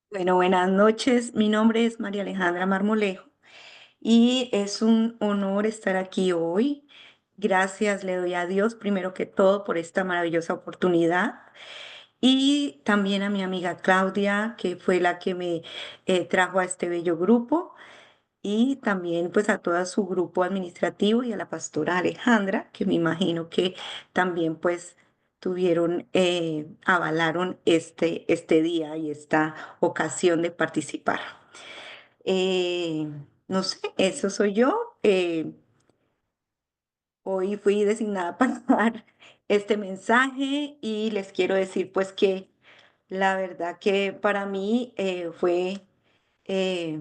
Bueno, buenas noches. Mi nombre es María Alejandra Marmolejo y es un honor estar aquí hoy. Gracias le doy a Dios primero que todo por esta maravillosa oportunidad y también a mi amiga Claudia, que fue la que me trajo a este bello grupo, y también pues a todo su grupo administrativo y a la pastora Alejandra, que me imagino que también pues avalaron este día y esta ocasión de participar. Eh, no sé, eso soy yo. Hoy fui designada para dar este mensaje y les quiero decir pues que la verdad que para mí fue eh,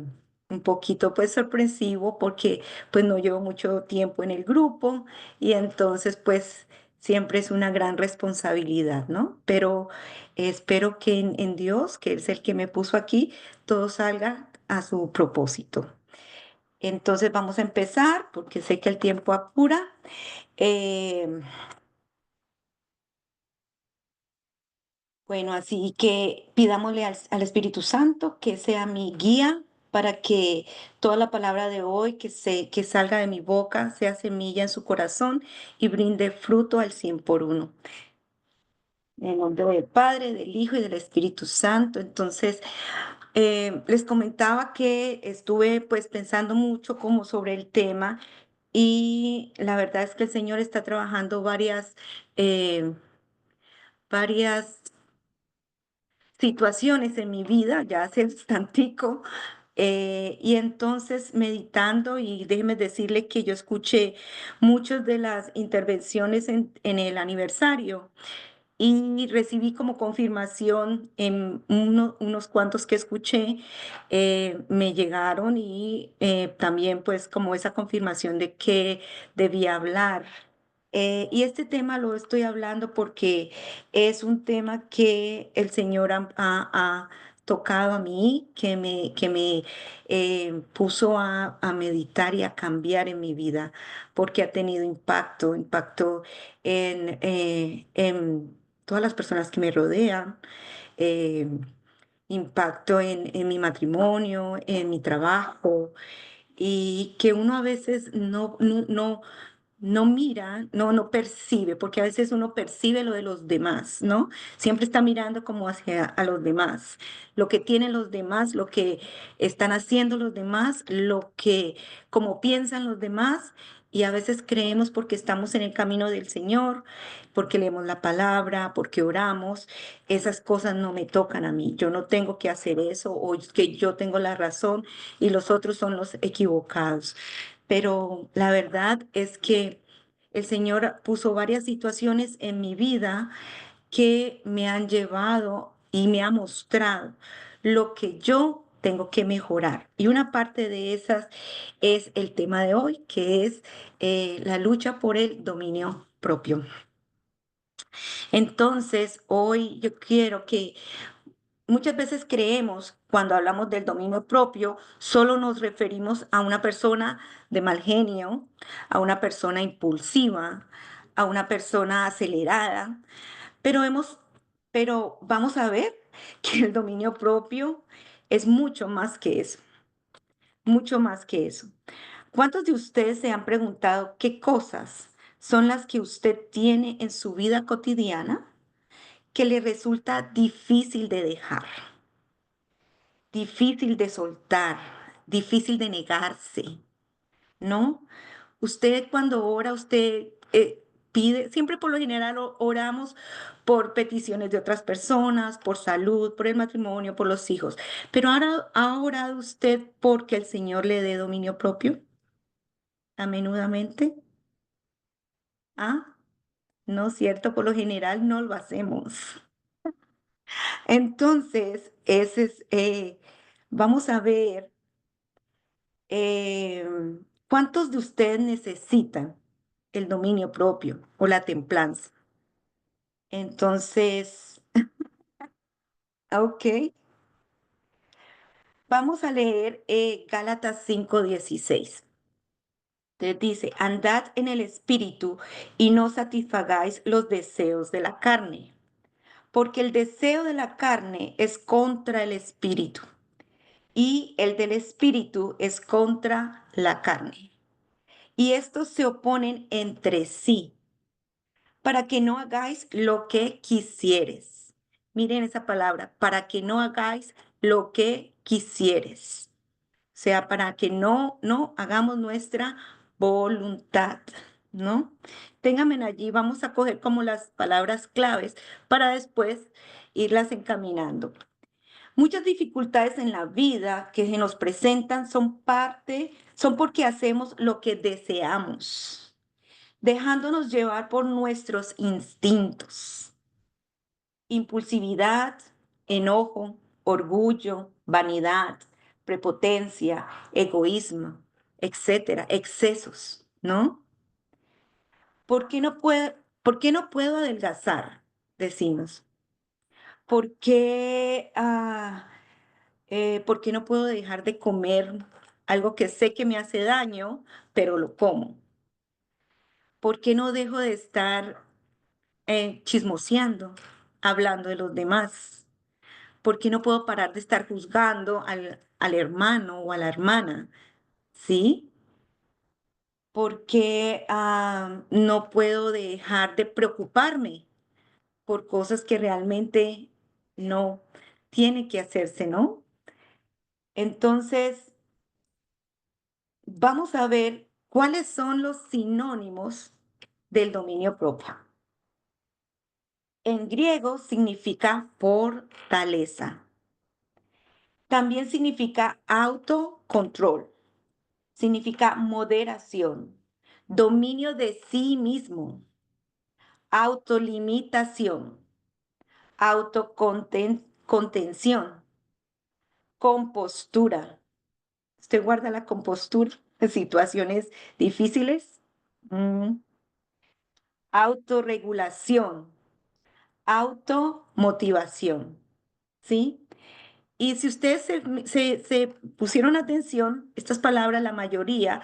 un poquito pues sorpresivo porque pues no llevo mucho tiempo en el grupo y entonces pues siempre es una gran responsabilidad, ¿no? Pero espero que en Dios, que es el que me puso aquí, todo salga a su propósito. Entonces vamos a empezar porque sé que el tiempo apura. Eh, Bueno, así que pidámosle al Espíritu Santo que sea mi guía para que toda la palabra de hoy que salga de mi boca sea semilla en su corazón y brinde fruto al 100 por 1. En el nombre del Padre, del Hijo y del Espíritu Santo. Entonces, les comentaba que estuve pues pensando mucho como sobre el tema y la verdad es que el Señor está trabajando eh, varias situaciones en mi vida, ya hace bastantico, y entonces meditando, y déjeme decirle que yo escuché muchas de las intervenciones en el aniversario y recibí como confirmación en unos cuantos que escuché, me llegaron y también pues como esa confirmación de que debía hablar. Y este tema lo estoy hablando porque es un tema que el Señor ha tocado a mí, que me puso a meditar y a cambiar en mi vida, porque ha tenido impacto en todas las personas que me rodean, eh, impacto en mi matrimonio, en mi trabajo, y que uno a veces no mira, no percibe, porque a veces uno percibe lo de los demás, ¿no? Siempre está mirando como hacia a los demás, lo que tienen los demás, lo que están haciendo los demás, como piensan los demás, y a veces creemos porque estamos en el camino del Señor, porque leemos la palabra, porque oramos, esas cosas no me tocan a mí, yo no tengo que hacer eso, o es que yo tengo la razón y los otros son los equivocados. Pero la verdad es que el Señor puso varias situaciones en mi vida que me han llevado y me ha mostrado lo que yo tengo que mejorar. Y una parte de esas es el tema de hoy, que es la lucha por el dominio propio. Entonces, hoy yo quiero que muchas veces creemos, cuando hablamos del dominio propio, solo nos referimos a una persona de mal genio, a una persona impulsiva, a una persona acelerada, pero pero vamos a ver que el dominio propio es mucho más que eso, mucho más que eso. ¿Cuántos de ustedes se han preguntado qué cosas son las que usted tiene en su vida cotidiana que le resulta difícil de dejar? Difícil de soltar, difícil de negarse, ¿no? Usted cuando ora, usted pide, siempre por lo general oramos por peticiones de otras personas, por salud, por el matrimonio, por los hijos, pero ahora ha orado usted porque el Señor le dé dominio propio a menudamente. Ah, no es cierto, por lo general no lo hacemos. Entonces, vamos a ver. ¿Cuántos de ustedes necesitan el dominio propio o la templanza? Entonces, ok, vamos a leer Gálatas 5:16. Entonces dice, andad en el espíritu y no satisfagáis los deseos de la carne, porque el deseo de la carne es contra el espíritu y el del espíritu es contra la carne. Y estos se oponen entre sí para que no hagáis lo que quisieres. Miren esa palabra, para que no hagáis lo que quisieres. O sea, para que no hagamos nuestra voluntad, ¿no? Ténganme allí, vamos a coger como las palabras claves para después irlas encaminando. Muchas dificultades en la vida que se nos presentan son porque hacemos lo que deseamos, dejándonos llevar por nuestros instintos, impulsividad, enojo, orgullo, vanidad, prepotencia, egoísmo, etcétera, excesos, ¿no? ¿Por qué no puedo adelgazar? Decimos. ¿Por qué, por qué no puedo dejar de comer algo que sé que me hace daño, pero lo como? ¿Por qué no dejo de estar chismoseando, hablando de los demás? ¿Por qué no puedo parar de estar juzgando al hermano o a la hermana? ¿Sí? ¿Por qué no puedo dejar de preocuparme por cosas que realmente no tiene que hacerse, ¿no? Entonces, vamos a ver cuáles son los sinónimos del dominio propio. En griego significa fortaleza. También significa autocontrol, significa moderación, dominio de sí mismo, autolimitación, autocontención, compostura. ¿Usted guarda la compostura en situaciones difíciles? Mm. Autorregulación, automotivación, ¿sí? Y si ustedes se pusieron atención, estas palabras, la mayoría,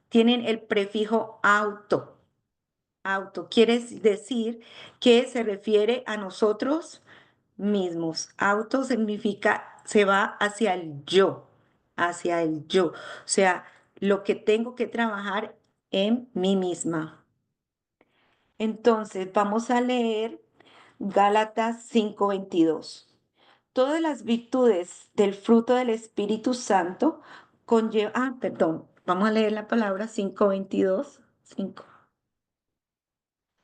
tienen el prefijo auto. Auto quiere decir que se refiere a nosotros mismos. Auto significa se va hacia el yo, hacia el yo. O sea, lo que tengo que trabajar en mí misma. Entonces, vamos a leer Gálatas 5:22. Todas las virtudes del fruto del Espíritu Santo conllevan, perdón, vamos a leer la palabra 5:22,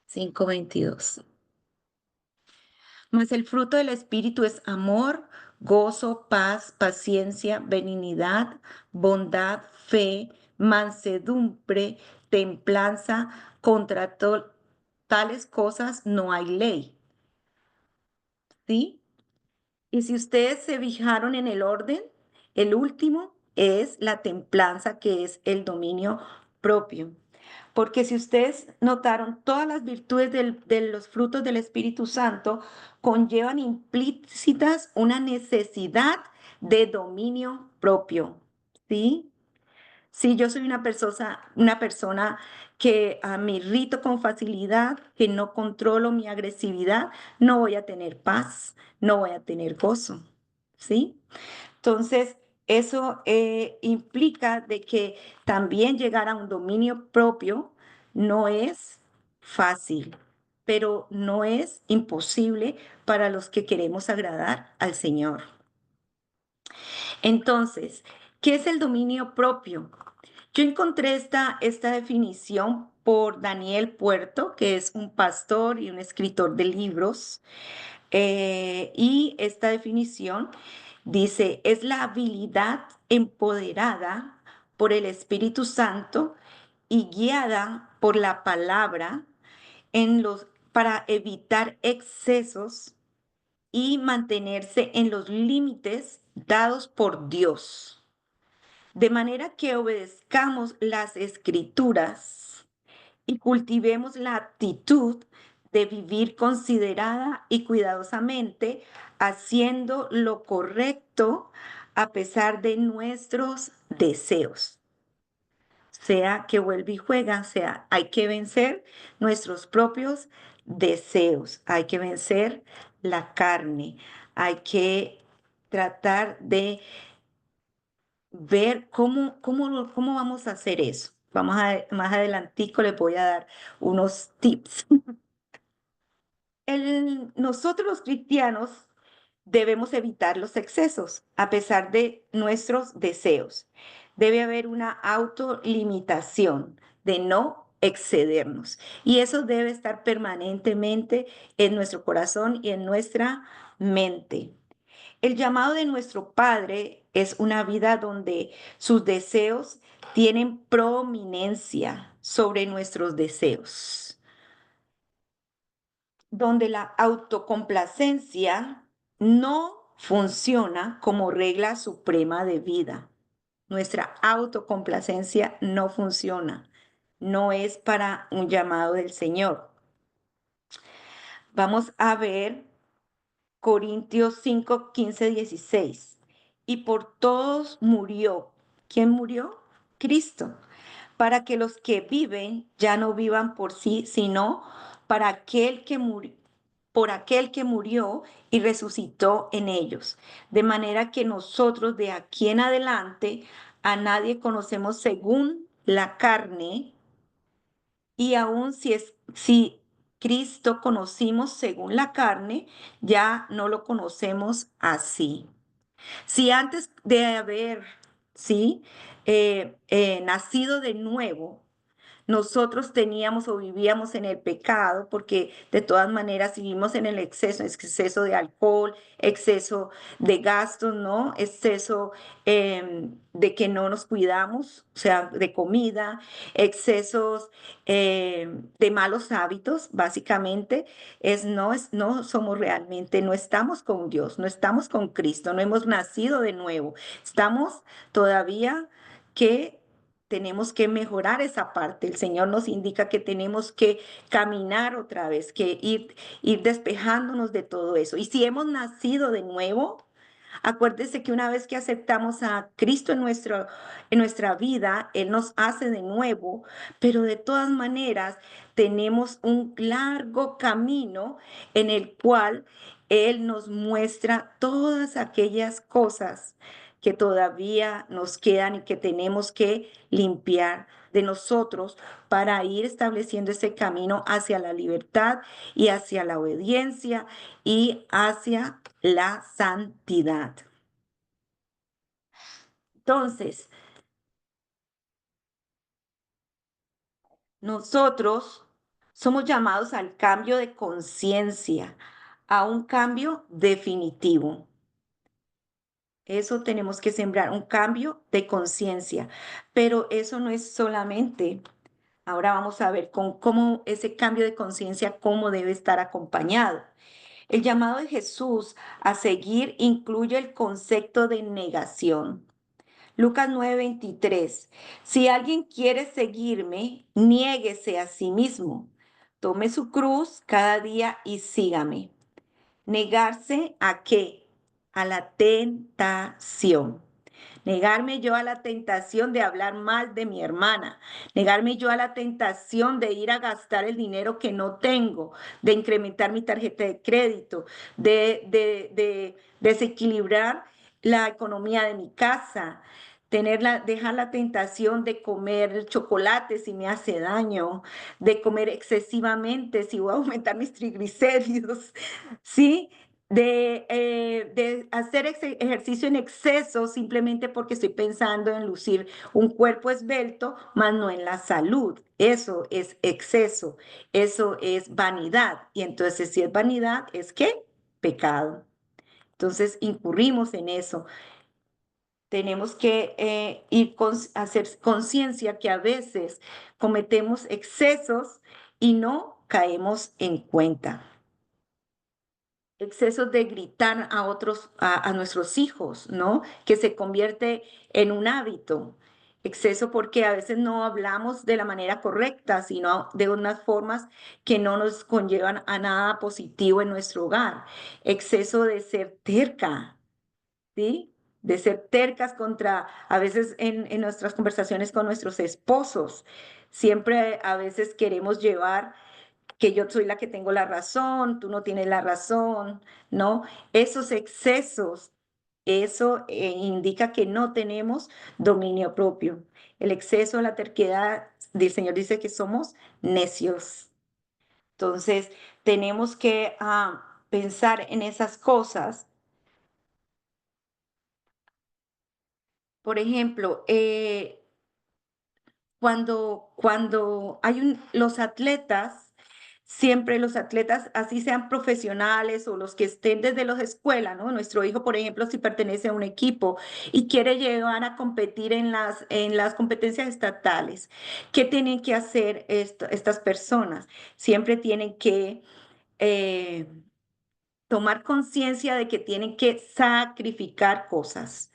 5:22. Mas el fruto del Espíritu es amor, gozo, paz, paciencia, benignidad, bondad, fe, mansedumbre, templanza. Contra tales cosas no hay ley. ¿Sí? Y si ustedes se fijaron en el orden, el último es la templanza, que es el dominio propio. Porque si ustedes notaron, todas las virtudes de los frutos del Espíritu Santo conllevan implícitas una necesidad de dominio propio. ¿Sí? Si yo soy una persona que me irrito con facilidad, que no controlo mi agresividad, no voy a tener paz, no voy a tener gozo, ¿sí? Entonces, eso implica de que también llegar a un dominio propio no es fácil, pero no es imposible para los que queremos agradar al Señor. Entonces, ¿qué es el dominio propio? Yo encontré esta definición por Daniel Puerto, que es un pastor y un escritor de libros. Y esta definición dice, es la habilidad empoderada por el Espíritu Santo y guiada por la palabra para evitar excesos y mantenerse en los límites dados por Dios. De manera que obedezcamos las escrituras y cultivemos la actitud de vivir considerada y cuidadosamente, haciendo lo correcto a pesar de nuestros deseos. Sea que vuelva y juega, sea, hay que vencer nuestros propios deseos, hay que vencer la carne. Hay que tratar de ver cómo vamos a hacer eso. Más adelantico les voy a dar unos tips. Nosotros los cristianos debemos evitar los excesos a pesar de nuestros deseos. Debe haber una autolimitación de no excedernos. Y eso debe estar permanentemente en nuestro corazón y en nuestra mente. El llamado de nuestro Padre es una vida donde sus deseos tienen prominencia sobre nuestros deseos, donde la autocomplacencia no funciona como regla suprema de vida. Nuestra autocomplacencia no funciona, no es para un llamado del Señor. Vamos a ver Corintios 5, 15, 16. Y por todos murió. ¿Quién murió? Cristo. Para que los que viven ya no vivan por sí, sino para aquel que murió, por aquel que murió y resucitó en ellos. De manera que nosotros de aquí en adelante a nadie conocemos según la carne, y aun si Cristo conocimos según la carne, ya no lo conocemos así. Si antes de haber, sí, nacido de nuevo, nosotros teníamos o vivíamos en el pecado, porque de todas maneras vivimos en el exceso de alcohol, exceso de gastos, ¿no? Exceso de que no nos cuidamos, o sea, de comida, excesos de malos hábitos, básicamente, no somos realmente, no estamos con Dios, no estamos con Cristo, no hemos nacido de nuevo, estamos todavía que tenemos que mejorar esa parte. El Señor nos indica que tenemos que caminar otra vez, que ir despejándonos de todo eso. Y si hemos nacido de nuevo, acuérdese que una vez que aceptamos a Cristo en nuestra vida, Él nos hace de nuevo, pero de todas maneras tenemos un largo camino en el cual Él nos muestra todas aquellas cosas que todavía nos quedan y que tenemos que limpiar de nosotros para ir estableciendo ese camino hacia la libertad y hacia la obediencia y hacia la santidad. Entonces, nosotros somos llamados al cambio de conciencia, a un cambio definitivo. Eso tenemos que sembrar, un cambio de conciencia. Pero eso no es solamente. Ahora vamos a ver cómo ese cambio de conciencia, cómo debe estar acompañado. El llamado de Jesús a seguir incluye el concepto de negación. Lucas 9:23. Si alguien quiere seguirme, niéguese a sí mismo. Tome su cruz cada día y sígame. ¿Negarse a qué? A la tentación. Negarme yo a la tentación de hablar mal de mi hermana. Negarme yo a la tentación de ir a gastar el dinero que no tengo, de incrementar mi tarjeta de crédito, de desequilibrar la economía de mi casa. Dejar la tentación de comer chocolate si me hace daño, de comer excesivamente si voy a aumentar mis triglicéridos, ¿sí? De hacer ejercicio en exceso simplemente porque estoy pensando en lucir un cuerpo esbelto, más no en la salud. Eso es exceso, eso es vanidad. Y entonces, si es vanidad, ¿es qué? Pecado. Entonces, incurrimos en eso. Tenemos que hacer conciencia que a veces cometemos excesos y no caemos en cuenta. Excesos de gritar a otros, a nuestros hijos, ¿no? Que se convierte en un hábito. Exceso porque a veces no hablamos de la manera correcta, sino de unas formas que no nos conllevan a nada positivo en nuestro hogar. Exceso de ser terca, ¿sí? De ser tercas contra, a veces en nuestras conversaciones con nuestros esposos, siempre a veces queremos llevar que yo soy la que tengo la razón, tú no tienes la razón, ¿no? Esos excesos, eso indica que no tenemos dominio propio. El exceso, la terquedad, el Señor dice que somos necios. Entonces, tenemos que pensar en esas cosas. Por ejemplo, cuando hay los atletas, siempre los atletas, así sean profesionales o los que estén desde las escuelas, ¿no? Nuestro hijo, por ejemplo, si pertenece a un equipo y quiere llegar a competir en las competencias estatales, ¿qué tienen que hacer estas personas? Siempre tienen que eh, tomar conciencia de que tienen que sacrificar cosas.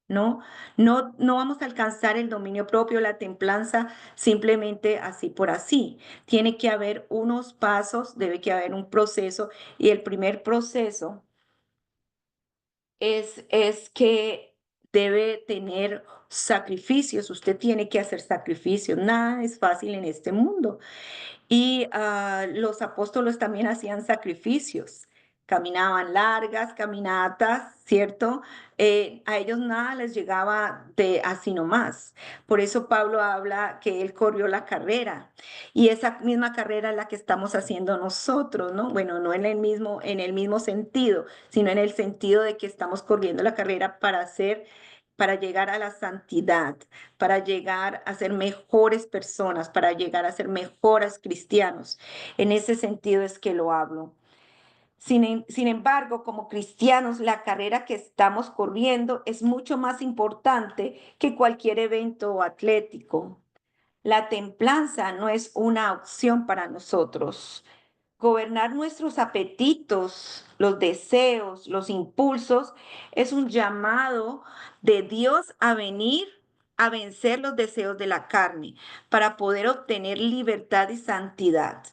¿No? No vamos a alcanzar el dominio propio, la templanza, simplemente así por así. Tiene que haber unos pasos, debe que haber un proceso, y el primer proceso es que debe tener sacrificios. Usted tiene que hacer sacrificios. Nada es fácil en este mundo. Y los apóstoles también hacían sacrificios, caminaban largas caminatas, ¿cierto? A ellos nada les llegaba de así nomás. Por eso Pablo habla que él corrió la carrera y esa misma carrera es la que estamos haciendo nosotros, ¿no? Bueno, no en el mismo sentido, sino en el sentido de que estamos corriendo la carrera para hacer, para llegar a la santidad, para llegar a ser mejores personas, para llegar a ser mejores cristianos. En ese sentido es que lo hablo. Sin embargo, como cristianos, la carrera que estamos corriendo es mucho más importante que cualquier evento atlético. La templanza no es una opción para nosotros. Gobernar nuestros apetitos, los deseos, los impulsos, es un llamado de Dios a venir a vencer los deseos de la carne para poder obtener libertad y santidad.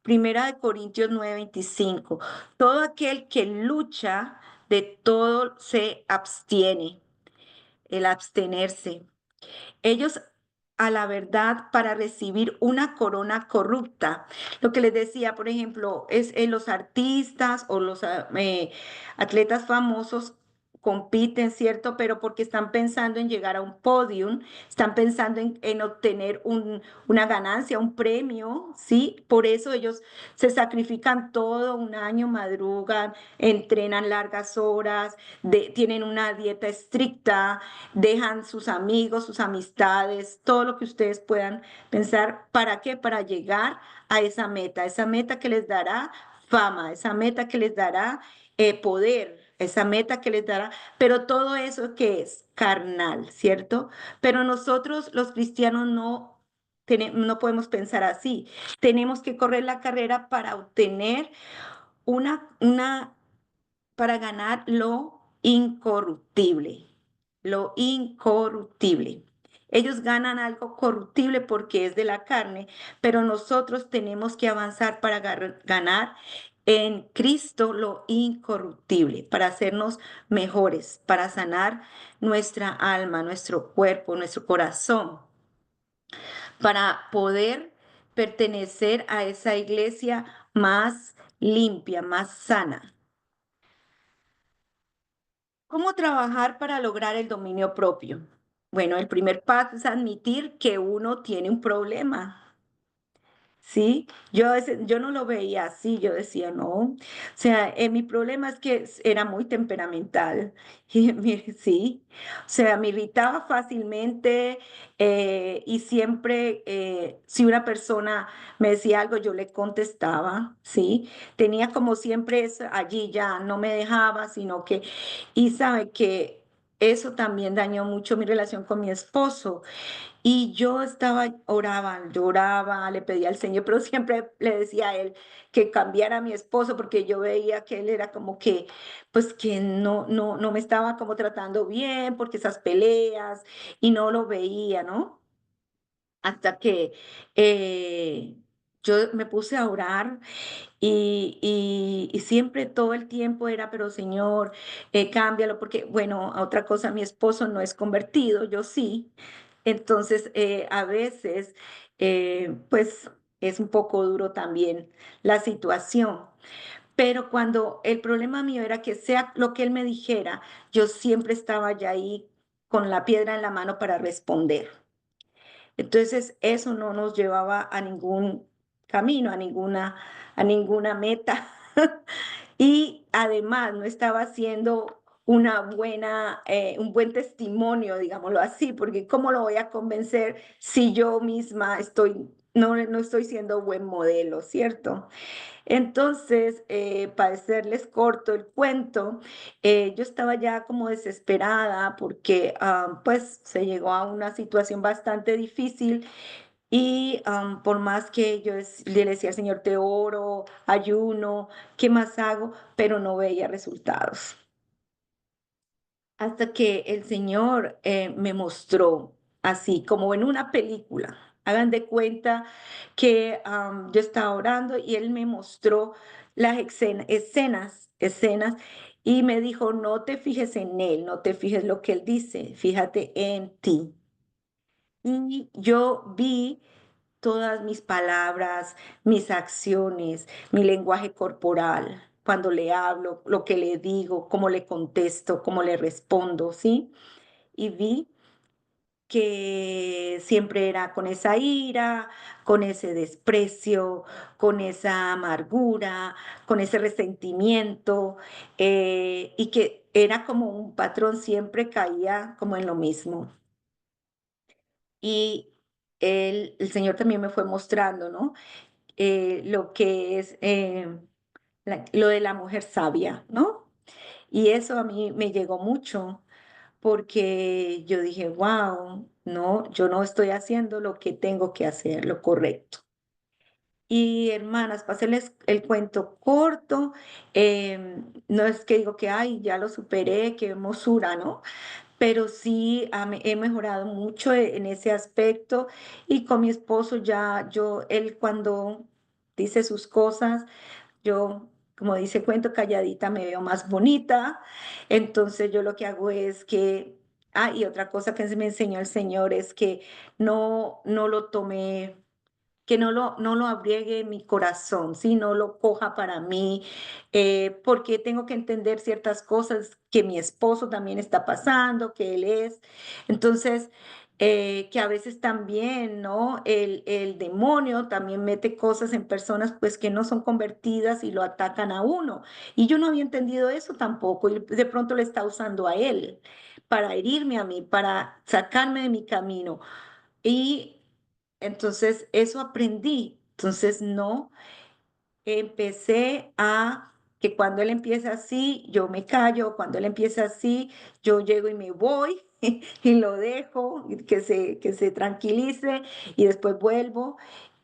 Primera de Corintios 9:25. Todo aquel que lucha de todo se abstiene, el abstenerse. Ellos a la verdad para recibir una corona corrupta. Lo que les decía, por ejemplo, es los artistas o los atletas famosos compiten, ¿cierto? Pero porque están pensando en llegar a un podium, están pensando en obtener una ganancia, un premio, ¿sí? Por eso ellos se sacrifican todo un año, madrugan, entrenan largas horas, tienen una dieta estricta, dejan sus amigos, sus amistades, todo lo que ustedes puedan pensar. ¿Para qué? Para llegar a esa meta que les dará fama, esa meta que les dará poder, esa meta que les dará, pero todo eso que es carnal, ¿cierto? Pero nosotros los cristianos no podemos pensar así. Tenemos que correr la carrera para obtener una para ganar lo incorruptible, lo incorruptible. Ellos ganan algo corruptible porque es de la carne, pero nosotros tenemos que avanzar para ganar en Cristo lo incorruptible, para hacernos mejores, para sanar nuestra alma, nuestro cuerpo, nuestro corazón, para poder pertenecer a esa iglesia más limpia, más sana. ¿Cómo trabajar para lograr el dominio propio? Bueno, el primer paso es admitir que uno tiene un problema. Sí, yo a veces, yo no lo veía así, yo decía, no, o sea, mi problema es que era muy temperamental, y sí, o sea, me irritaba fácilmente y siempre, si una persona me decía algo, yo le contestaba, sí, tenía como siempre eso allí ya, no me dejaba, sino que, y sabe que eso también dañó mucho mi relación con mi esposo. Y yo estaba, oraba, lloraba, le pedía al Señor, pero siempre le decía a él que cambiara a mi esposo porque yo veía que él era como que, pues que no me estaba como tratando bien porque esas peleas y no lo veía, ¿no? Hasta que yo me puse a orar y siempre todo el tiempo era, pero Señor, cámbialo, porque, bueno, otra cosa, mi esposo no es convertido, yo sí. Entonces, a veces, pues es un poco duro también la situación. Pero cuando el problema mío era que sea lo que él me dijera, yo siempre estaba ya ahí con la piedra en la mano para responder. Entonces, eso no nos llevaba a ningún camino, a ninguna meta. Y además no estaba haciendo un buen testimonio, digámoslo así, porque ¿cómo lo voy a convencer si yo misma no estoy siendo buen modelo, ¿cierto? Entonces, para hacerles corto el cuento, yo estaba ya como desesperada porque pues se llegó a una situación bastante difícil y por más que le decía al Señor, te oro, ayuno, ¿qué más hago? Pero no veía resultados. Hasta que el Señor me mostró, así como en una película. Hagan de cuenta que yo estaba orando y Él me mostró las escenas, y me dijo, no te fijes en Él, no te fijes lo que Él dice, fíjate en ti. Y yo vi todas mis palabras, mis acciones, mi lenguaje corporal, cuando le hablo, lo que le digo, cómo le contesto, cómo le respondo, ¿sí? Y vi que siempre era con esa ira, con ese desprecio, con esa amargura, con ese resentimiento, y que era como un patrón, siempre caía como en lo mismo. Y el Señor también me fue mostrando, ¿no? Lo que es lo de la mujer sabia, ¿no? Y eso a mí me llegó mucho porque yo dije, wow, no, yo no estoy haciendo lo que tengo que hacer, lo correcto. Y hermanas, para hacerles el cuento corto, no es que digo que, ay, ya lo superé, qué hermosura, ¿no? Pero sí he mejorado mucho en ese aspecto y con mi esposo él cuando dice sus cosas, yo, como dice cuento, calladita me veo más bonita. Entonces yo lo que hago es y otra cosa que me enseñó el Señor es que no lo tome, que no lo abriegue mi corazón, ¿sí? No lo coja para mí, porque tengo que entender ciertas cosas que mi esposo también está pasando, que él es. Entonces, que a veces también, ¿no? El demonio también mete cosas en personas pues que no son convertidas y lo atacan a uno. Y yo no había entendido eso tampoco, y de pronto le está usando a él para herirme a mí, para sacarme de mi camino. Y entonces eso aprendí. Entonces no, empecé a que cuando él empieza así, yo me callo, cuando él empieza así, yo llego y me voy y lo dejo y que se tranquilice y después vuelvo.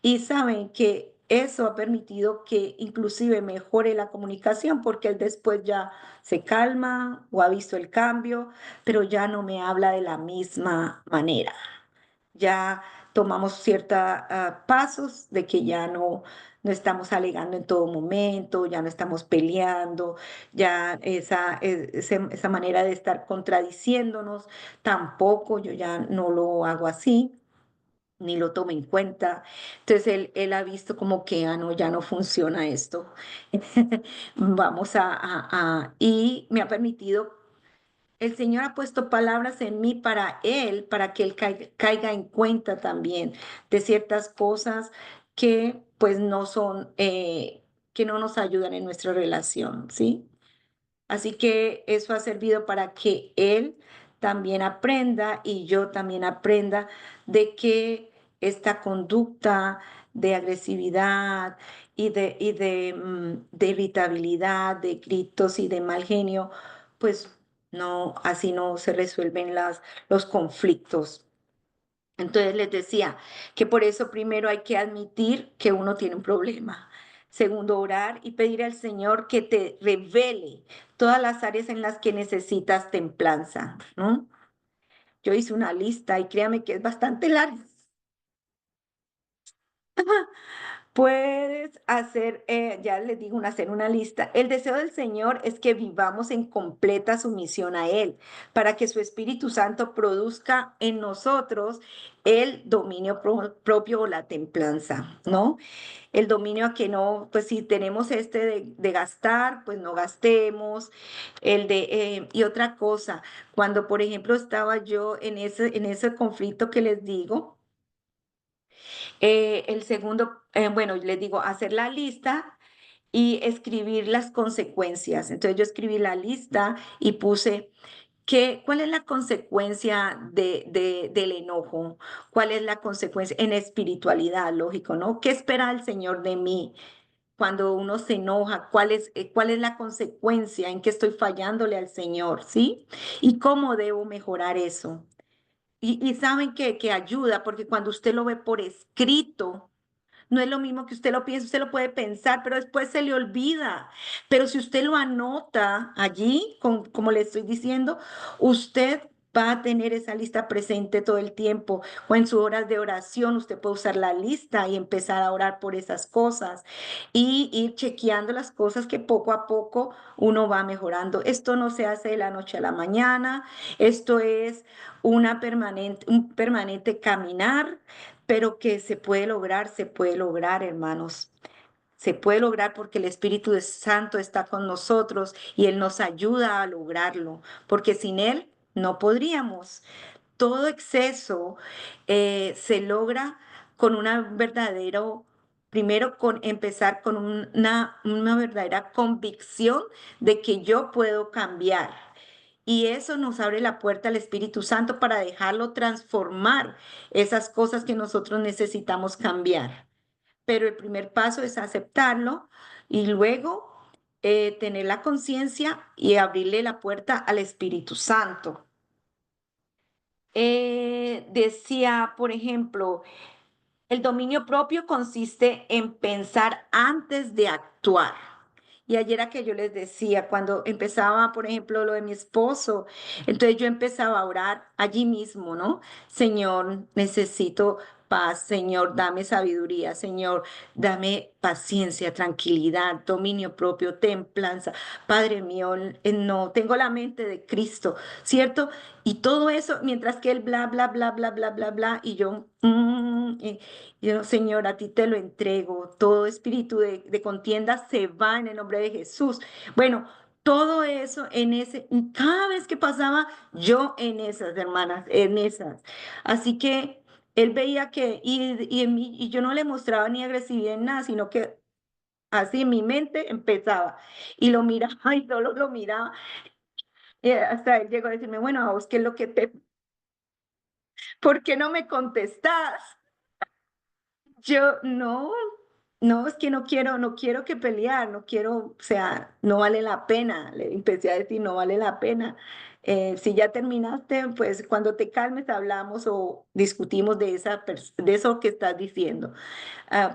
Y saben que eso ha permitido que inclusive mejore la comunicación porque él después ya se calma o ha visto el cambio, pero ya no me habla de la misma manera. Ya tomamos ciertos pasos de que ya no estamos alegando en todo momento, ya no estamos peleando, ya esa manera de estar contradiciéndonos, tampoco yo ya no lo hago así, ni lo tomo en cuenta. Entonces él ha visto como que no, ya no funciona esto. Vamos y me ha permitido, el Señor ha puesto palabras en mí para Él, para que Él caiga en cuenta también de ciertas cosas que pues no son, que no nos ayudan en nuestra relación, ¿sí? Así que eso ha servido para que Él también aprenda y yo también aprenda de que esta conducta de agresividad de irritabilidad, de gritos y de mal genio, pues no, así no se resuelven los conflictos. Entonces les decía que por eso primero hay que admitir que uno tiene un problema. Segundo, orar y pedir al Señor que te revele todas las áreas en las que necesitas templanza, ¿no? Yo hice una lista y créame que es bastante larga. Puedes hacer, ya les digo, hacer una lista. El deseo del Señor es que vivamos en completa sumisión a Él, para que su Espíritu Santo produzca en nosotros el dominio propio o la templanza, ¿no? El dominio a que no, pues si tenemos este de gastar, pues no gastemos. Y otra cosa, cuando por ejemplo estaba yo en ese conflicto que les digo, el segundo, bueno, les digo, hacer la lista y escribir las consecuencias. Entonces yo escribí la lista y puse ¿cuál es la consecuencia del enojo? ¿Cuál es la consecuencia en espiritualidad, lógico, ¿no? ¿Qué espera el Señor de mí cuando uno se enoja? Cuál es la consecuencia en que estoy fallándole al Señor? ¿Sí? ¿Y cómo debo mejorar eso? Y saben que ayuda, porque cuando usted lo ve por escrito, no es lo mismo que usted lo piense, usted lo puede pensar, pero después se le olvida. Pero si usted lo anota allí, como le estoy diciendo, usted va a tener esa lista presente todo el tiempo. O en sus horas de oración, usted puede usar la lista y empezar a orar por esas cosas y ir chequeando las cosas que poco a poco uno va mejorando. Esto no se hace de la noche a la mañana, esto es un permanente caminar, pero que se puede lograr, hermanos. Se puede lograr porque el Espíritu Santo está con nosotros y Él nos ayuda a lograrlo, porque sin Él no podríamos. Todo exceso se logra con una verdadero, primero con empezar con una verdadera convicción de que yo puedo cambiar. Y eso nos abre la puerta al Espíritu Santo para dejarlo transformar esas cosas que nosotros necesitamos cambiar. Pero el primer paso es aceptarlo y luego tener la conciencia y abrirle la puerta al Espíritu Santo. Decía, por ejemplo, el dominio propio consiste en pensar antes de actuar. Y ayer era que yo les decía, cuando empezaba, por ejemplo, lo de mi esposo, entonces yo empezaba a orar allí mismo, ¿no? Señor, necesito paz, Señor, dame sabiduría, Señor, dame paciencia, tranquilidad, dominio propio, templanza. Padre mío, no, tengo la mente de Cristo, ¿cierto? Y todo eso, mientras que él bla, bla, bla, bla, bla, bla, bla, y yo, y yo, Señor, a ti te lo entrego. Todo espíritu de contienda se va en el nombre de Jesús. Bueno, todo eso y cada vez que pasaba, yo en esas, hermanas, en esas. Así que él veía y yo no le mostraba ni agresividad en nada, sino que así en mi mente empezaba. Y lo miraba y solo lo miraba. Y hasta él llegó a decirme, bueno, ¿a vos qué es lo que por qué no me contestás? Yo no, no, es que no quiero que pelear, no quiero, o sea, no vale la pena. Le empecé a decir, no vale la pena. Si ya terminaste, pues cuando te calmes hablamos o discutimos de eso que estás diciendo,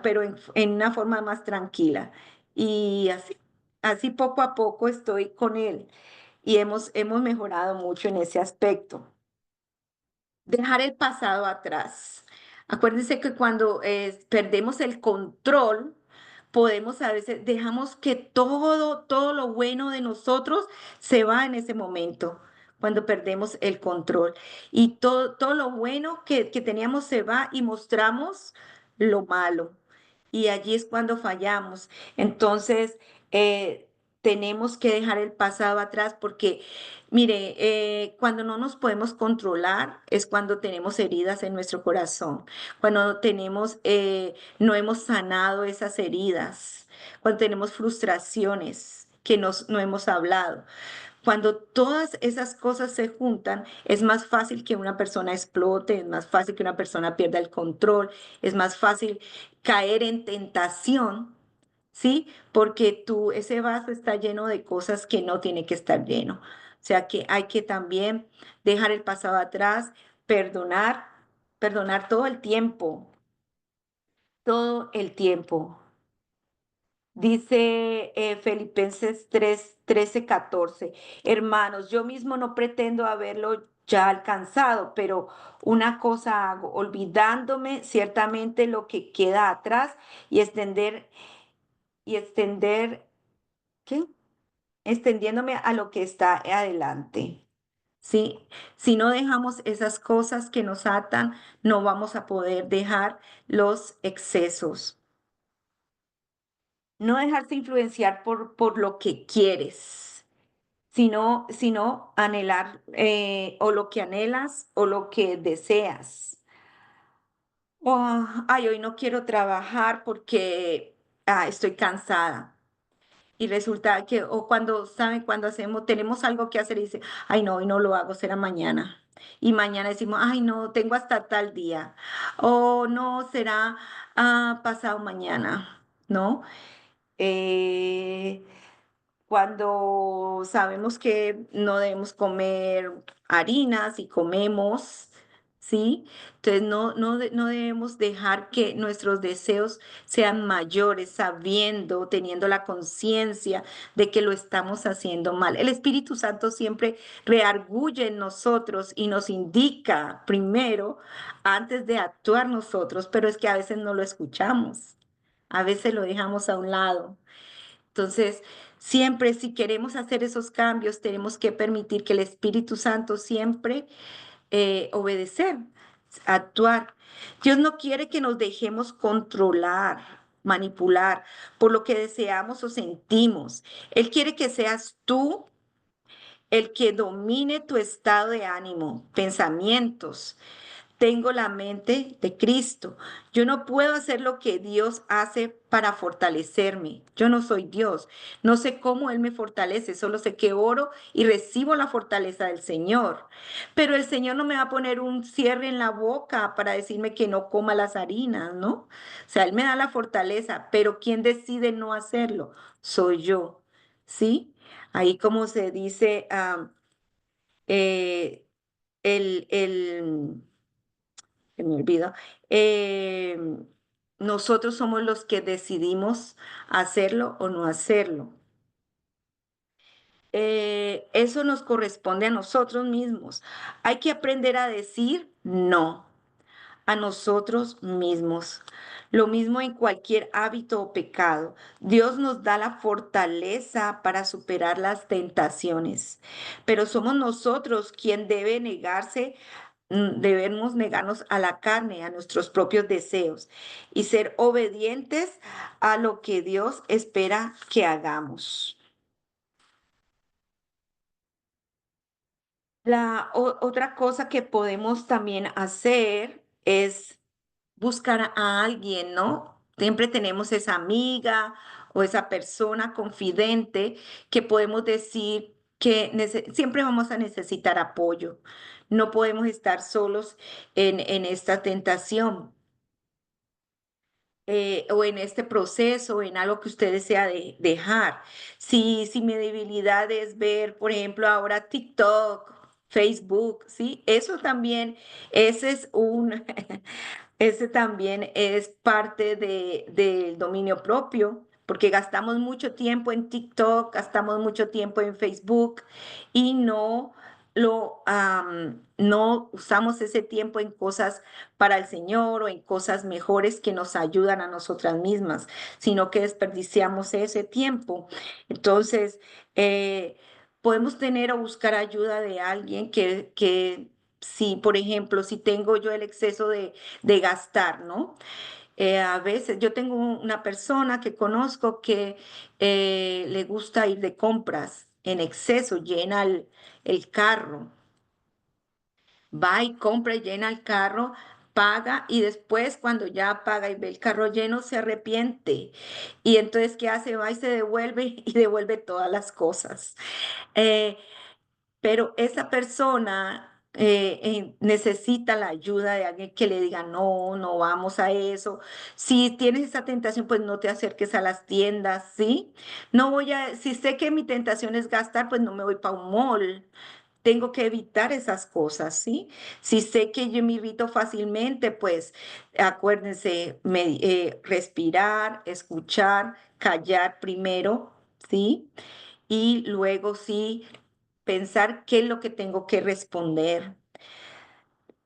pero en una forma más tranquila. Y así poco a poco estoy con él y hemos mejorado mucho en ese aspecto. Dejar el pasado atrás. Acuérdense que cuando perdemos el control, podemos a veces, dejamos que todo lo bueno de nosotros se va en ese momento, cuando perdemos el control. Y todo lo bueno que teníamos se va y mostramos lo malo. Y allí es cuando fallamos. Entonces, tenemos que dejar el pasado atrás porque mire, cuando no nos podemos controlar es cuando tenemos heridas en nuestro corazón, cuando no hemos sanado esas heridas, cuando tenemos frustraciones que no hemos hablado. Cuando todas esas cosas se juntan, es más fácil que una persona explote, es más fácil que una persona pierda el control, es más fácil caer en tentación. ¿Sí? Porque ese vaso está lleno de cosas que no tiene que estar lleno. O sea que hay que también dejar el pasado atrás, perdonar, perdonar todo el tiempo. Dice Filipenses 3, 13, 14. Hermanos, yo mismo no pretendo haberlo ya alcanzado, pero una cosa hago, olvidándome ciertamente lo que queda atrás y extender, ¿qué? Extendiéndome a lo que está adelante. ¿Sí? Si no dejamos esas cosas que nos atan, no vamos a poder dejar los excesos. No dejarse influenciar por lo que quieres, sino anhelar o lo que anhelas o lo que deseas. Oh, ay, hoy no quiero trabajar porque estoy cansada. Y resulta que, o cuando, ¿saben? Cuando tenemos algo que hacer y dice, ay, no, hoy no lo hago, será mañana. Y mañana decimos, ay, no, tengo hasta tal día. O no, será pasado mañana, ¿no? Eh, Cuando sabemos que no debemos comer harinas y comemos, ¿sí? Entonces no debemos dejar que nuestros deseos sean mayores, sabiendo, teniendo la conciencia de que lo estamos haciendo mal. El Espíritu Santo siempre reargulle en nosotros y nos indica primero antes de actuar nosotros, pero es que a veces no lo escuchamos, a veces lo dejamos a un lado. Entonces, siempre si queremos hacer esos cambios, tenemos que permitir que el Espíritu Santo siempre obedecer, actuar. Dios no quiere que nos dejemos controlar, manipular por lo que deseamos o sentimos. Él quiere que seas tú el que domine tu estado de ánimo, pensamientos. Tengo la mente de Cristo. Yo no puedo hacer lo que Dios hace para fortalecerme. Yo no soy Dios. No sé cómo Él me fortalece. Solo sé que oro y recibo la fortaleza del Señor. Pero el Señor no me va a poner un cierre en la boca para decirme que no coma las harinas, ¿no? O sea, Él me da la fortaleza, pero ¿quién decide no hacerlo? Soy yo. ¿Sí? Ahí como se dice, eh, el se me olvidó. eh, Nosotros somos los que decidimos hacerlo o no hacerlo. Eso nos corresponde a nosotros mismos. Hay que aprender a decir no a nosotros mismos. Lo mismo en cualquier hábito o pecado. Dios nos da la fortaleza para superar las tentaciones, pero somos nosotros quien debe negarse, debemos negarnos a la carne, a nuestros propios deseos y ser obedientes a lo que Dios espera que hagamos. Otra cosa que podemos también hacer es buscar a alguien, ¿no? Siempre tenemos esa amiga o esa persona confidente que podemos decir que siempre vamos a necesitar apoyo. No podemos estar solos en esta tentación o en este proceso, en algo que usted desea dejar. Si mi debilidad es ver, por ejemplo, ahora TikTok, Facebook, ¿sí? Eso también, ese es un, ese también es parte del dominio propio, porque gastamos mucho tiempo en TikTok, gastamos mucho tiempo en Facebook y no usamos ese tiempo en cosas para el Señor o en cosas mejores que nos ayudan a nosotras mismas, sino que desperdiciamos ese tiempo. Entonces, eh, podemos tener o buscar ayuda de alguien que si, por ejemplo, si tengo yo el exceso de gastar, ¿no? A veces yo tengo una persona que conozco que le gusta ir de compras en exceso, llena el carro, va y compra y llena el carro, paga y después cuando ya paga y ve el carro lleno se arrepiente. Y entonces, ¿qué hace? Va y se devuelve y devuelve todas las cosas. Eh, pero esa persona necesita la ayuda de alguien que le diga, no, no vamos a eso. Si tienes esa tentación, pues no te acerques a las tiendas, ¿sí? No voy a, si sé que mi tentación es gastar, pues no me voy para un mall. Tengo que evitar esas cosas, ¿sí? Si sé que yo me irrito fácilmente, pues acuérdense, respirar, escuchar, callar primero, ¿sí? Y luego sí pensar qué es lo que tengo que responder.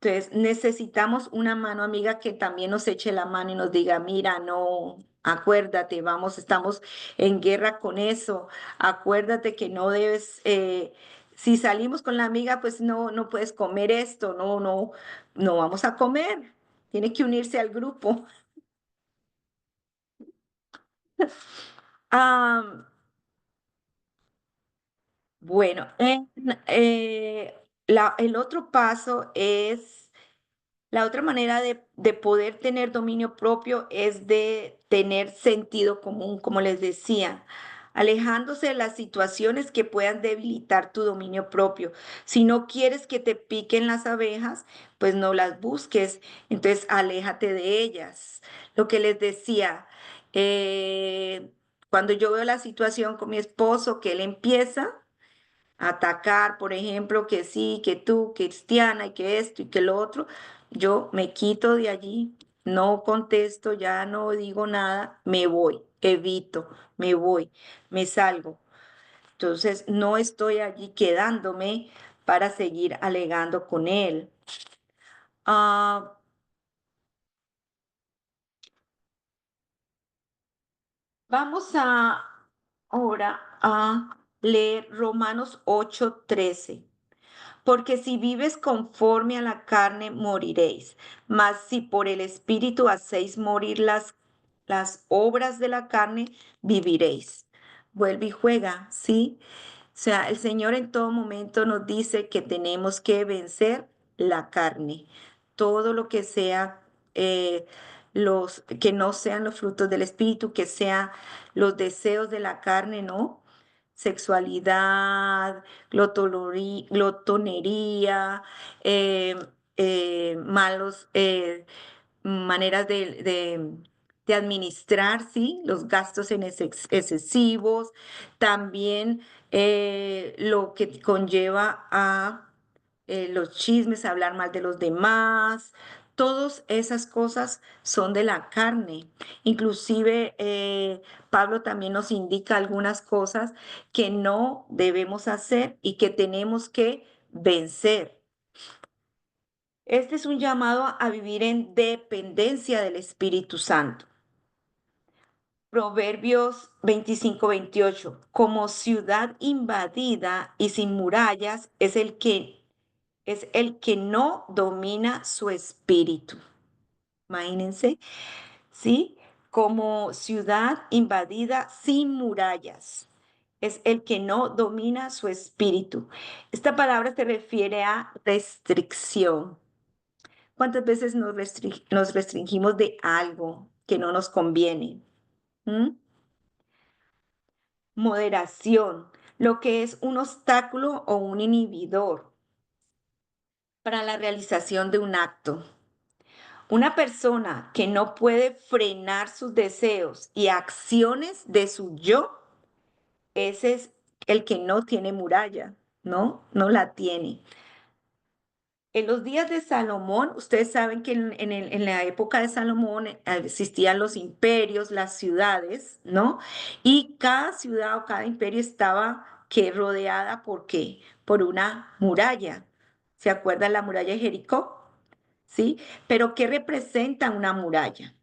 Entonces, necesitamos una mano amiga que también nos eche la mano y nos diga, mira, no, acuérdate, vamos, estamos en guerra con eso. Acuérdate que no debes, si salimos con la amiga, pues no, no puedes comer esto, no, no, no vamos a comer. Tiene que unirse al grupo. Ah, bueno, el otro paso es la otra manera de poder tener dominio propio es de tener sentido común, como les decía, alejándose de las situaciones que puedan debilitar tu dominio propio. Si no quieres que te piquen las abejas, pues no las busques, entonces aléjate de ellas. Lo que les decía, cuando yo veo la situación con mi esposo, que él empieza atacar, por ejemplo, que sí, que tú, cristiana, y que esto y que lo otro, yo me quito de allí, no contesto, ya no digo nada, me voy, evito, me voy, me salgo. Entonces, no estoy allí quedándome para seguir alegando con él. Ah, vamos a ahora a leer Romanos 8:13. Porque si vives conforme a la carne, moriréis. Mas si por el Espíritu hacéis morir las obras de la carne, viviréis. Vuelve y juega, ¿sí? O sea, el Señor en todo momento nos dice que tenemos que vencer la carne. Todo lo que sea, que no sean los frutos del Espíritu, que sean los deseos de la carne, ¿no? Sexualidad, glotonería, eh, malos maneras de administrar, ¿sí? Los gastos excesivos, también lo que conlleva a los chismes, hablar mal de los demás. Todas esas cosas son de la carne. Inclusive Pablo también nos indica algunas cosas que no debemos hacer y que tenemos que vencer. Este es un llamado a vivir en dependencia del Espíritu Santo. Proverbios 25-28. Como ciudad invadida y sin murallas es el que no domina su espíritu. Imagínense, ¿sí? Como ciudad invadida sin murallas. Es el que no domina su espíritu. Esta palabra se refiere a restricción. ¿Cuántas veces nos restringimos de algo que no nos conviene? ¿Mm? Moderación, lo que es un obstáculo o un inhibidor para la realización de un acto. Una persona que no puede frenar sus deseos y acciones de su yo, ese es el que no tiene muralla, ¿no? No la tiene. En los días de Salomón, ustedes saben que en la época de Salomón existían los imperios, las ciudades, ¿no? Y cada ciudad o cada imperio estaba que rodeada ¿por qué? Por una muralla. ¿Se acuerdan la muralla de Jericó? ¿Sí? Pero ¿qué representa una muralla?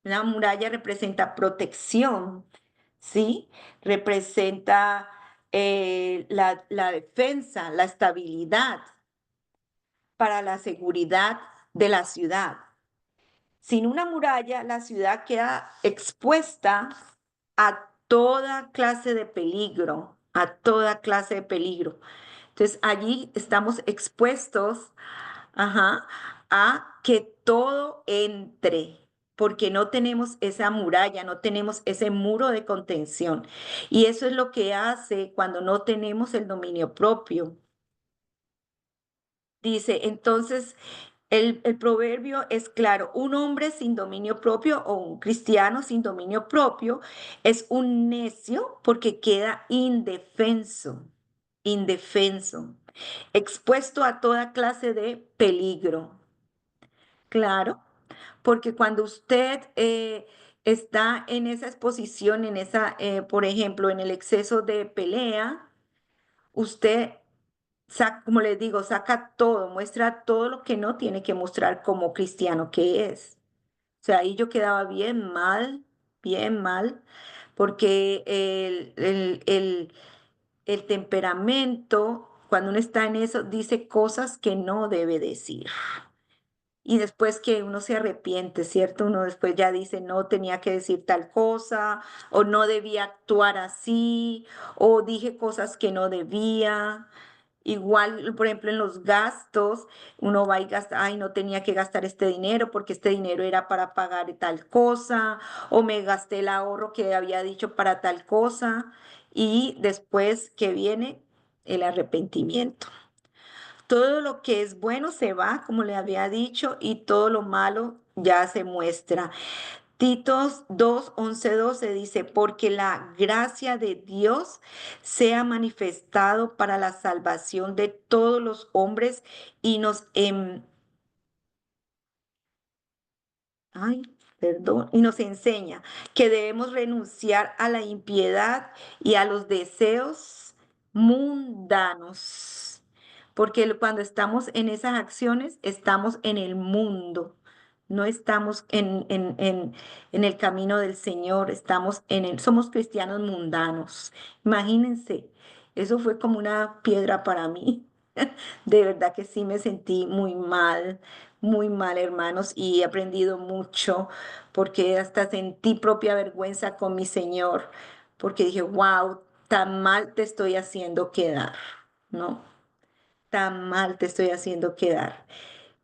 Una muralla representa protección, ¿sí? Representa la defensa, la estabilidad para la seguridad de la ciudad. Sin una muralla, la ciudad queda expuesta a toda clase de peligro, a toda clase de peligro. Entonces, allí estamos expuestos, ajá, a que todo entre, porque no tenemos esa muralla, no tenemos ese muro de contención. Y eso es lo que hace cuando no tenemos el dominio propio. Dice, entonces, el proverbio es claro, un hombre sin dominio propio o un cristiano sin dominio propio es un necio porque queda indefenso, indefenso, expuesto a toda clase de peligro. Claro, porque cuando usted está en esa exposición, en esa, por ejemplo, en el exceso de pelea, usted como les digo, saca todo, muestra todo lo que no tiene que mostrar como cristiano que es. O sea, ahí yo quedaba bien mal, porque el temperamento, cuando uno está en eso, dice cosas que no debe decir. Y después que uno se arrepiente, ¿cierto? Uno después ya dice, no tenía que decir tal cosa, o no debía actuar así, o dije cosas que no debía. Igual, por ejemplo, en los gastos, uno va y gasta, ay, no tenía que gastar este dinero porque este dinero era para pagar tal cosa, o me gasté el ahorro que había dicho para tal cosa, y después que viene el arrepentimiento. Todo lo que es bueno se va, como le había dicho, y todo lo malo ya se muestra. Titos 2:11-12 dice, porque la gracia de Dios sea manifestado para la salvación de todos los hombres y ay, perdón, y nos enseña que debemos renunciar a la impiedad y a los deseos mundanos, porque cuando estamos en esas acciones, estamos en el mundo, no estamos en el camino del Señor, estamos somos cristianos mundanos. Imagínense, eso fue como una piedra para mí. De verdad que sí me sentí muy mal, hermanos, y he aprendido mucho porque hasta sentí propia vergüenza con mi Señor, porque dije, wow, tan mal te estoy haciendo quedar, ¿no? Tan mal te estoy haciendo quedar.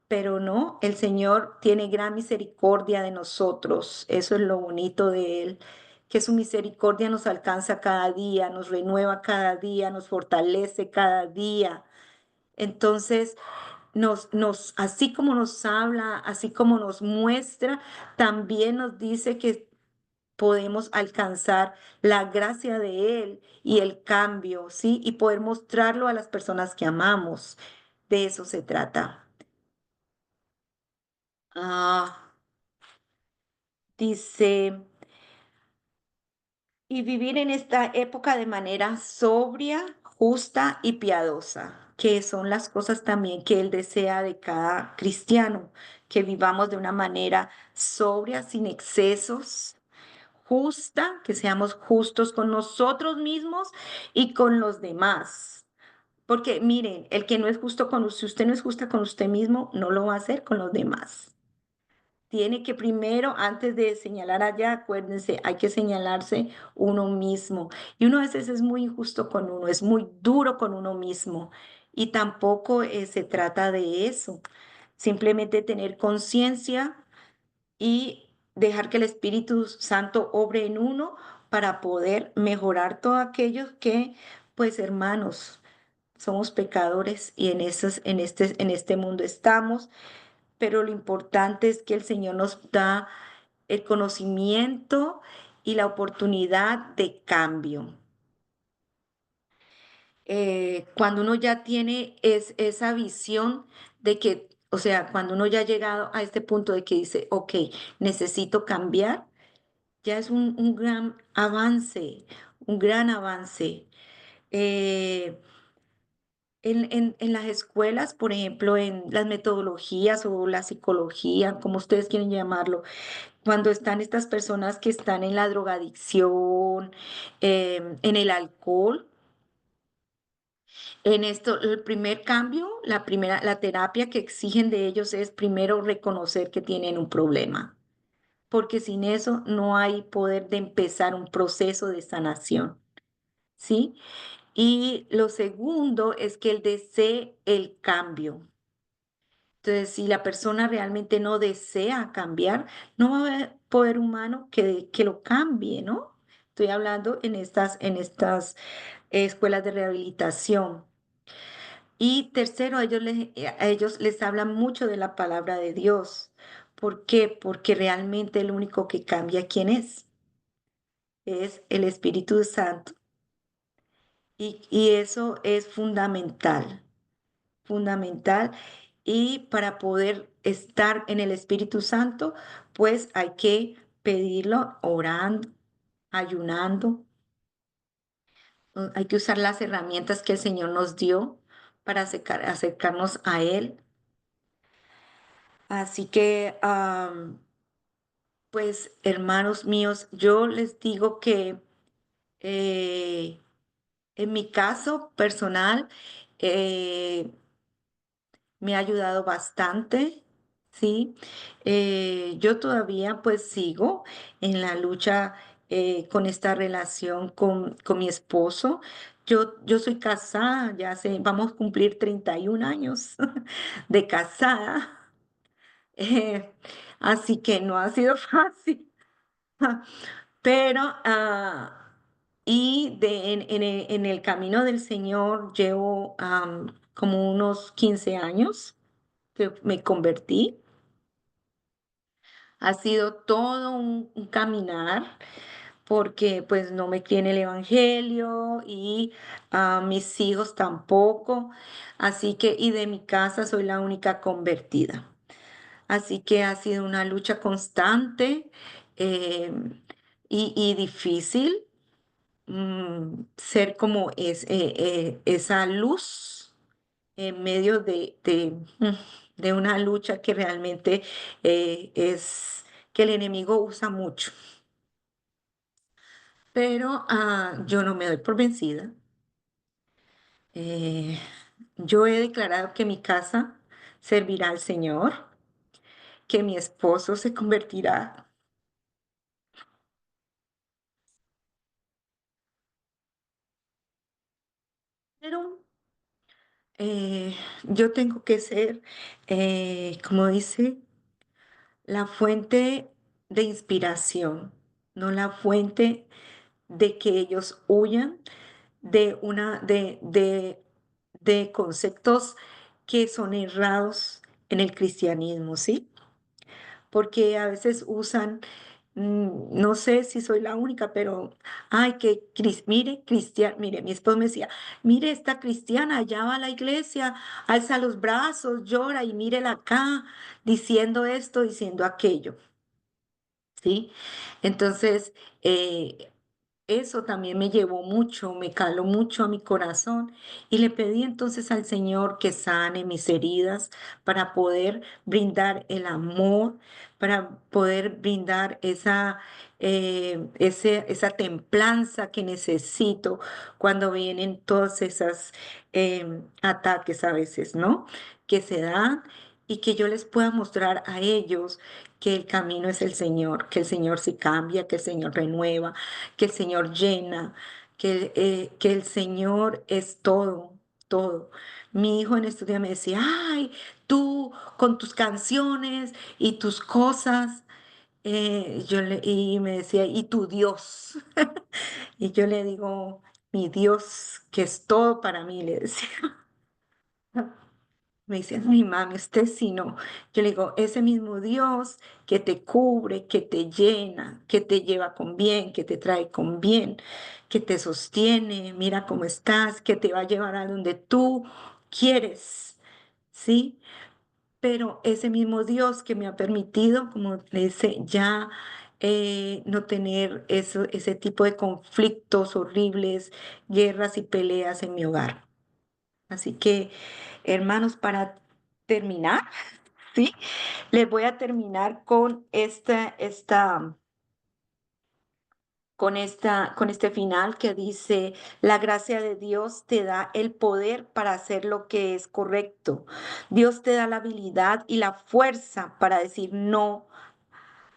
Pero no, el Señor tiene gran misericordia de nosotros. Eso es lo bonito de Él, que su misericordia nos alcanza cada día, nos renueva cada día, nos fortalece cada día. Entonces, así como nos habla, así como nos muestra, también nos dice que podemos alcanzar la gracia de Él y el cambio, ¿sí? Y poder mostrarlo a las personas que amamos. De eso se trata. Ah, dice, y vivir en esta época de manera sobria, justa y piadosa, que son las cosas también que Él desea de cada cristiano, que vivamos de una manera sobria, sin excesos, justa, que seamos justos con nosotros mismos y con los demás. Porque miren, el que no es justo con usted, si usted no es justa con usted mismo, no lo va a hacer con los demás. Tiene que primero, antes de señalar allá, acuérdense, hay que señalarse uno mismo. Y uno a veces es muy injusto con uno, es muy duro con uno mismo. Y tampoco se trata de eso. Simplemente tener conciencia y dejar que el Espíritu Santo obre en uno para poder mejorar todo aquello que, pues hermanos, somos pecadores y en este mundo estamos, pero lo importante es que el Señor nos da el conocimiento y la oportunidad de cambio. Cuando uno ya tiene esa visión de que, o sea, cuando uno ya ha llegado a este punto de que dice, ok, necesito cambiar, ya es un gran avance, un gran avance. Eh, en las escuelas, por ejemplo, en las metodologías o la psicología, como ustedes quieren llamarlo, cuando están estas personas que están en la drogadicción, en el alcohol, en esto, el primer cambio, la terapia que exigen de ellos es primero reconocer que tienen un problema, porque sin eso no hay poder de empezar un proceso de sanación, ¿sí? Y lo segundo es que él desee el cambio. Entonces, si la persona realmente no desea cambiar, no va a haber poder humano que lo cambie, ¿no? Estoy hablando en estas escuelas de rehabilitación. Y tercero, a ellos les hablan mucho de la palabra de Dios. ¿Por qué? Porque realmente el único que cambia quién es el Espíritu Santo. Y eso es fundamental, fundamental. Y para poder estar en el Espíritu Santo, pues hay que pedirlo orando, ayunando. Hay que usar las herramientas que el Señor nos dio para acercarnos a Él. Así que, pues, hermanos míos, yo les digo que eh, en mi caso personal, eh, me ha ayudado bastante, ¿sí? Yo todavía pues sigo en la lucha con esta relación con mi esposo. Yo soy casada, ya vamos a cumplir 31 años de casada, eh, así que no ha sido fácil. Pero, en el camino del Señor llevo como unos 15 años que me convertí. Ha sido todo un caminar porque pues no me crié en el Evangelio y mis hijos tampoco. Así que, y de mi casa soy la única convertida. Así que ha sido una lucha constante eh, y difícil ser como esa luz en medio de una lucha que realmente es que el enemigo usa mucho. Pero yo no me doy por vencida. Eh, yo he declarado que mi casa servirá al Señor, que mi esposo se convertirá. Pero yo tengo que ser, como dice, la fuente de inspiración, no la fuente de que ellos huyan de conceptos que son errados en el cristianismo, ¿sí? Porque a veces usan, no sé si soy la única, pero, ay, mire, cristian, mire, mi esposo me decía, mire, esta cristiana, ya va a la iglesia, alza los brazos, llora y mírela acá, diciendo esto, diciendo aquello, ¿sí? Entonces, eso también me llevó mucho, me caló mucho a mi corazón y le pedí entonces al Señor que sane mis heridas para poder brindar el amor, para poder brindar esa templanza que necesito cuando vienen todos esos ataques a veces, ¿no? Que se dan y que yo les pueda mostrar a ellos que el camino es el Señor, que el Señor sí cambia, que el Señor renueva, que el Señor llena, que el Señor es todo, todo. Mi hijo en estos días me decía, ay, tú con tus canciones y tus cosas, y me decía, y tu Dios. Y yo le digo, mi Dios, que es todo para mí, le decía. Me dice, mi mami, usted sí no. Yo le digo, ese mismo Dios que te cubre, que te llena, que te lleva con bien, que te trae con bien, que te sostiene, mira cómo estás, que te va a llevar a donde tú quieres, ¿sí? Pero ese mismo Dios que me ha permitido, como le dice, ya no tener ese tipo de conflictos horribles, guerras y peleas en mi hogar. Así que, hermanos, para terminar, ¿sí? Les voy a terminar con este final que dice, la gracia de Dios te da el poder para hacer lo que es correcto. Dios te da la habilidad y la fuerza para decir no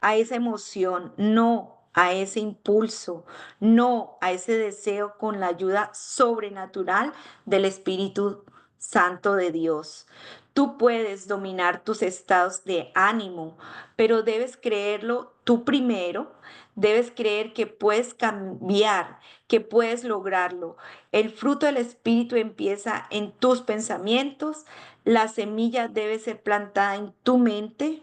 a esa emoción, no a ese impulso, no a ese deseo con la ayuda sobrenatural del Espíritu Santo de Dios. Tú puedes dominar tus estados de ánimo, pero debes creerlo tú primero. Debes creer que puedes cambiar, que puedes lograrlo. El fruto del Espíritu empieza en tus pensamientos. La semilla debe ser plantada en tu mente.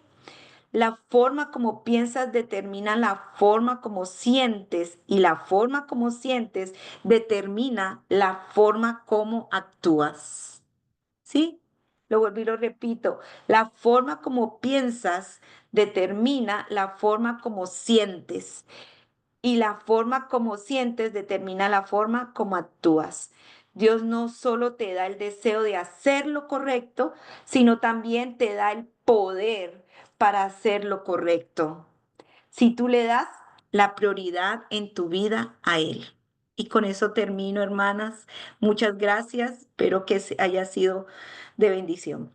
La forma como piensas determina la forma como sientes y la forma como sientes determina la forma como actúas. ¿Sí? Lo vuelvo y lo repito. La forma como piensas determina la forma como sientes y la forma como sientes determina la forma como actúas. Dios no solo te da el deseo de hacer lo correcto, sino también te da el poder para hacer lo correcto. Si tú le das la prioridad en tu vida a Él. Y con eso termino, hermanas. Muchas gracias. Espero que haya sido de bendición.